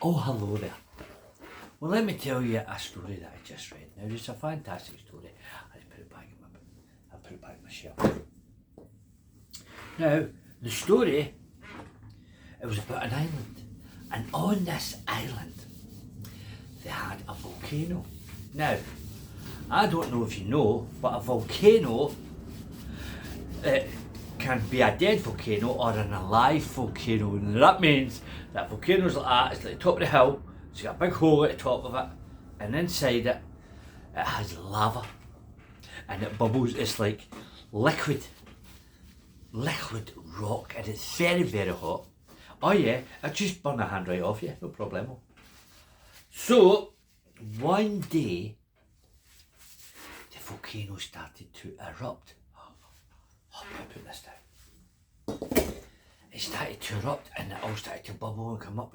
Oh, hello there. Well, let me tell you a story that I just read. Now, it's a fantastic story. I just put it back in my shelf. Now, the story, it was about an island. And on this island, they had a volcano. Now, I don't know if you know, but a volcano can be a dead volcano or an alive volcano. And that means that volcano's like that, it's like the top of the hill, it's got a big hole at the top of it, and inside it, it has lava. And it bubbles, it's like liquid rock, and it's very, very hot. Oh yeah, it just burn a hand right off you, no problemo. So, one day, the volcano started to erupt. Oh, I put this down. It started to erupt and it all started to bubble and come up,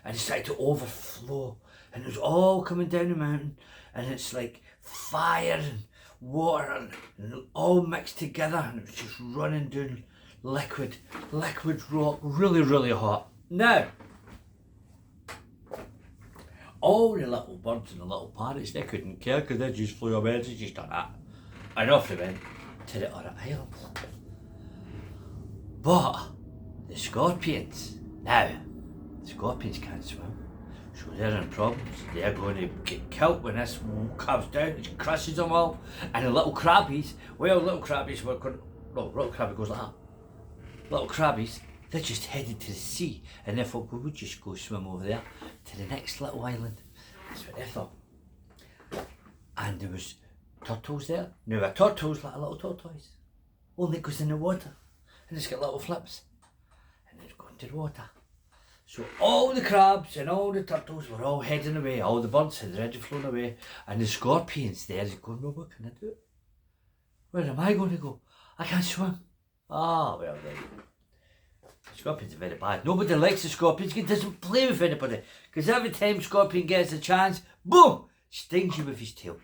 and it started to overflow, and it was all coming down the mountain, and it's like fire and water and all mixed together, and it was just running down liquid rock, really, really hot. Now, all the little birds and the little parrots, they couldn't care because they just flew away, they just done that. And off they went to the other island. But the scorpions, now, the scorpions can't swim, so they're in problems. They're going to get killed when this comes down, it crushes them all. And the little crabbies, well, little crabbies were going, no, little crabby goes like that. Little crabbies, they just headed to the sea, and they thought, well, we'll just go swim over there to the next little island. That's what they thought. And there was turtles there. Now a turtle's like a little tortoise, only it goes in the water, and it's got little flips, and it's going to the water. So all the crabs and all the turtles were all heading away, all the birds had already flown away, and the scorpions there is going, well, what can I do? Where am I going to go? I can't swim. Ah, well then. The scorpions are very bad. Nobody likes the scorpions, he doesn't play with anybody, because every time scorpion gets a chance, boom, stings you with his tail.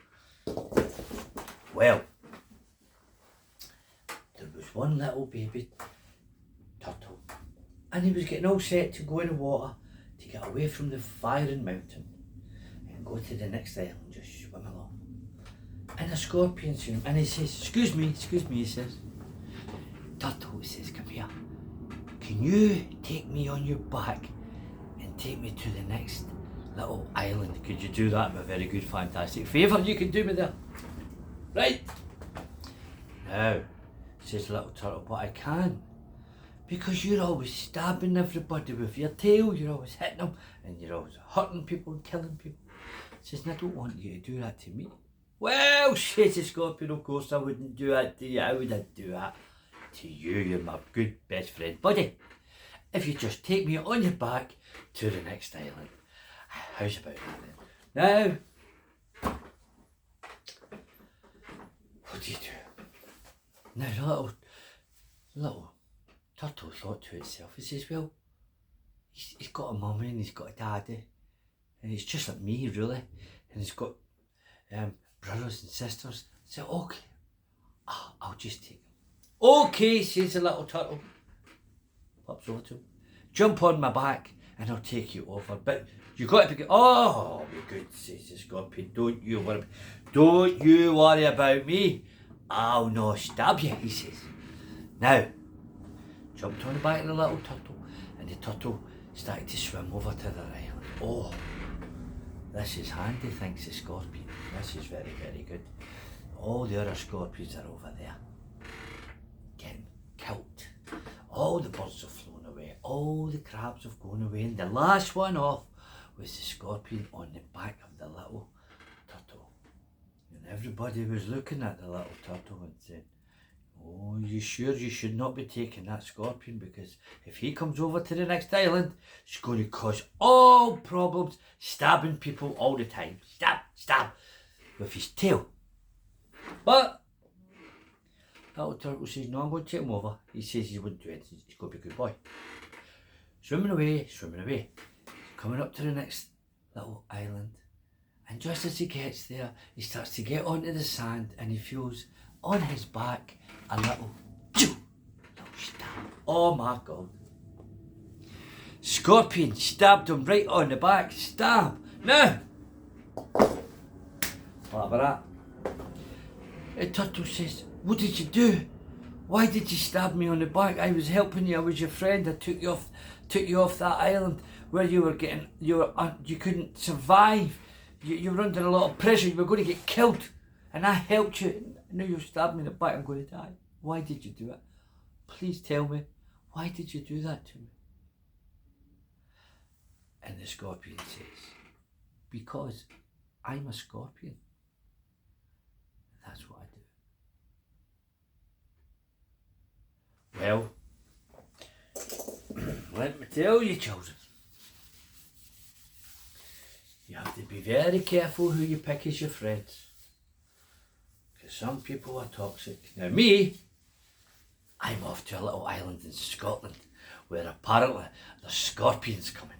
Well, there was one little baby turtle, and he was getting all set to go in the water to get away from the firing mountain and go to the next island, just swim along. And a scorpion seen him, and he says, excuse me, he says. Turtle, he says, come here. Can you take me on your back and take me to the next little island? Could you do that? A very good, fantastic favour you can do me there. Right? Now, says the little turtle, but I can't. Because you're always stabbing everybody with your tail, you're always hitting them, and you're always hurting people and killing people. Says, and I don't want you to do that to me. Well, says the scorpion, of course I wouldn't do that to you. How would I do that to you? You're my good best friend, buddy. If you just take me on your back to the next island. How's about that then? Now, what do you do? Now the little turtle thought to itself, he says, well, he's got a mummy and he's got a daddy, and he's just like me really, and he's got brothers and sisters. So okay, I'll just take him. Okay, says the little turtle. Pops over to him. Jump on my back and I'll take you over. But you got to be good. Oh, be good, says the scorpion. Don't you worry about me. I'll not stab you, he says. Now, jumped on the back of the little turtle, and the turtle started to swim over to the island. Oh, this is handy, thinks the scorpion. This is very, very good. All the other scorpions are over there, getting killed. All the birds have flown away, all the crabs have gone away, and the last one off was the scorpion on the back of the little turtle. And everybody was looking at the little turtle and saying, oh, you sure you should not be taking that scorpion, because if he comes over to the next island, it's going to cause all problems, stabbing people all the time. Stab, with his tail. But little turtle says, no, I'm going to take him over. He says he wouldn't do anything, he's going to be a good boy. Swimming away, coming up to the next little island. And just as he gets there, he starts to get onto the sand, and he feels on his back a little stab. Oh my God. Scorpion stabbed him right on the back. Stab! Now! What about that? And Turtle says, what did you do? Why did you stab me on the back? I was helping you, I was your friend, I took you off that island where you couldn't survive. You were under a lot of pressure, you were going to get killed. And I helped you. Now you stabbed me in the back, I'm going to die. Why did you do it? Please tell me, why did you do that to me? And the scorpion says, because I'm a scorpion. That's what I do. Well, let me tell you, children, you have to be very careful who you pick as your friends. Because some people are toxic. Now me, I'm off to a little island in Scotland where apparently there's scorpions coming.